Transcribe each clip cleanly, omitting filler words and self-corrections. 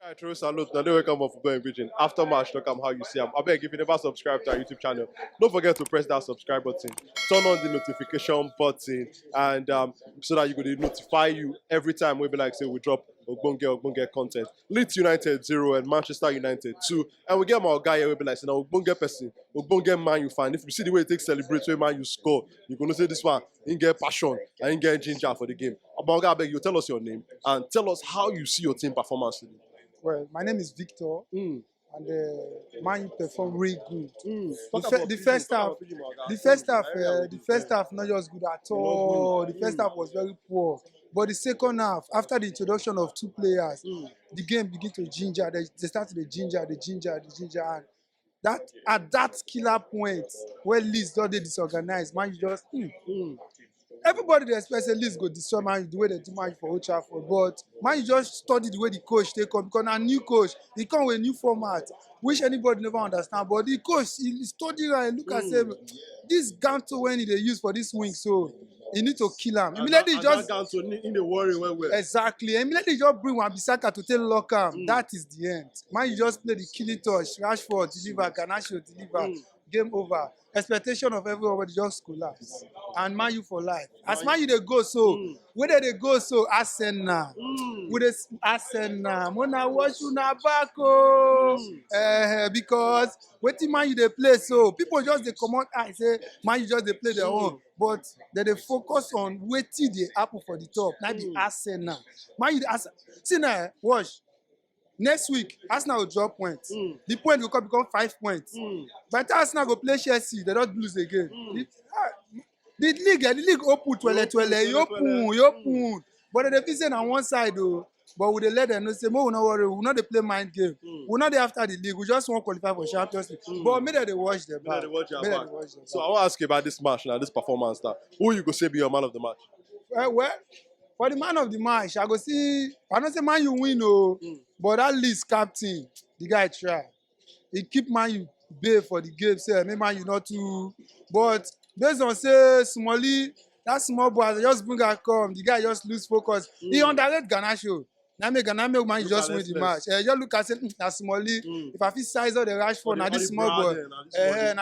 Alright, true salute. Now they welcome on football in Pidgin. After match, look how you see them. I beg if you never subscribe to our YouTube channel, don't forget to press that subscribe button, turn on the notification button, and so that you could notify you every time we be like say we drop Ogbonge content. Leeds United 0 and Manchester United 2. And we get my guy here, we be like say now Ogbonge person, Ogbonge Man U fan. If you see the way it takes celebrate when Man U score, you're gonna say this one, he get passion and he get ginger for the game. Ogbonge, I beg you tell us your name and tell us how you see your team performance today. Well, my name is Victor, and Man U performed really good. The first half, not just good at all. The first half was very poor. But the second half, after the introduction of two players, the game began to ginger. They started the ginger, and that at that killer point where Leeds don't they disorganized, Man U just everybody dey expect say Leeds go destroy Man U the way they do Man U for Old Trafford, but Man U just study the way the coach take come because na new coach, he come with a new format which anybody never understand. But the coach he study and look at say this Garnacho when he dey use for this wing, so he need to kill am. Immediately just in the worry well. Exactly. Immediately just bring Wan-Bissaka to take lock am. That is the end. Man U just play the killing touch. Rashford deliver, Garnacho deliver. Game over. Expectation of everybody just collapse. And Man U for life. As Man U they go so, where they go so, Arsenal. With this Arsenal, Mona watch una back because wetin Man U they play so, people just they come out and say Man U just they play their own, but they focus on wetin dey happen for the top. Now be Arsenal. Man U, see now, watch. Next week, Arsenal will drop points. The point will become 5 points. By the time Arsenal go play Chelsea, they don't lose again. The league open, you open. But they feel saying on one side, though, but we let them know, say, we not worry, we not play mind game. We not after the league, we just want to qualify for Champions League. But maybe they watch them back. So I want to ask you about this match now, this performance now. Who you go say be your man of the match? Well, for the man of the match, I go see, I don't say Man U win, but that Leeds captain, the guy try. He keep Man U bay for the game, say, maybe Man U not too. But based on say, Smalley, that small boy, just bring her come, the guy just lose focus. He underrate Garnacho. Now make Man U just win the match. Just look at say, that's Smalley. If I feel size of the Rashford, now this small boy. And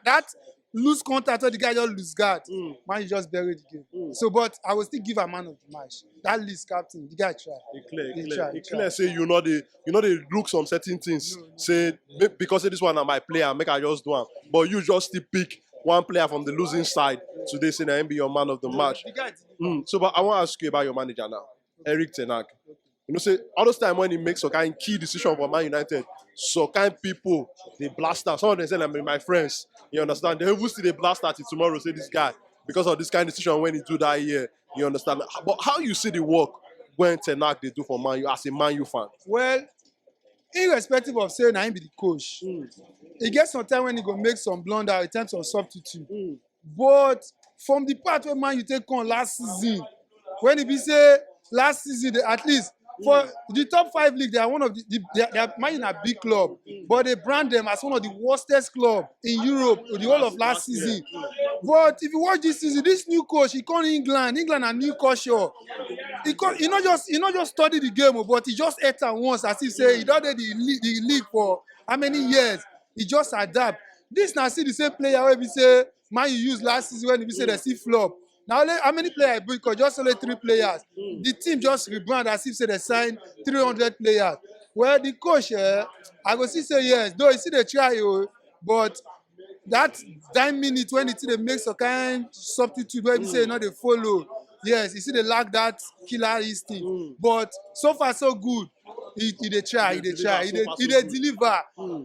that lose contact, the guy just lose guard. Man, you just bury the game. So, but I will still give a man of the match. That Leeds captain, the guy try. He clear. Say you know they look some certain things. No. Say because this one na my player, make I just do it. But you just still pick one player from the losing side today, say that him be your man of the match. So, but I want to ask you about your manager now, Erik ten Hag. You know, say all those time when he makes some kind of key decision for Man United, so kind of people they blast out. Some of them say, like, my friends, you understand? They even see they blast at it tomorrow. Say this guy because of this kind of decision when he do that year. You understand? But how you see the work when ten Hag they do for Man U as a Man U fan? Well, irrespective of saying I be the coach, he gets some time when he go make some blunder in terms of substitute. But from the part where Man U take on last season, when he be say last season at least. For the top 5 league, they are one of they are Man U a big club, but they brand them as one of the worstest club in Europe the whole of last season. But if you watch this season, this new coach, he come England a new culture. He not just study the game, but he just ate am once as if say he don't did the league for how many years. He just adapt. This now see the same player where we say Man U used last season when we say they see flop. Now, how many players? Because just only 3 players. The team just rebrand as if say they signed 300 players. Well, the coach, I go see say yes. Though you see they try, but that 9 minutes when they make some kind substitute where we say they follow. Yes, you see they lack that killer instinct. But so far so good. He try, he deliver.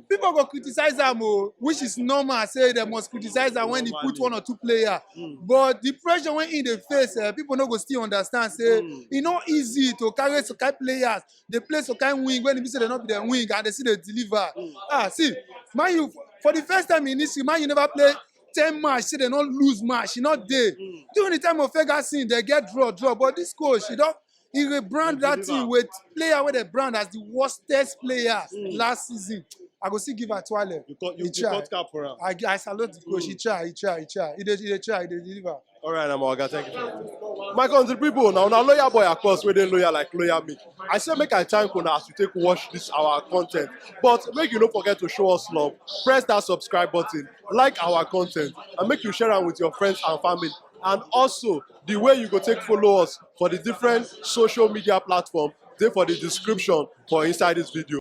People go criticize him, which is normal. Say they must criticize him when he put 1 or 2 players. But the pressure when in the face, people no go still understand. Say it's not easy to carry some kind players. They play some kind wing when they say they not be their wing and they see they deliver. See, Man U for the first time in history, Man U never play 10 match. Say they not lose match. He not there. During the time of Ferguson, they get draw. But this coach, he rebrand that team with player where they brand as the worstest player last season. I go still give her toilet. You cut cap for him. I salute the coach. He try. He deliver. All right, Amaga, thank you. My country people, now una lawyer boy of course wey dey loyal like loyal me. I say make I thank una as you take watch this our content, but make you no forget to show us love. Press that subscribe button, like our content, and make you share am with your friends and family. And also the way you go take follow us for the different social media platform dey for the description for inside this video.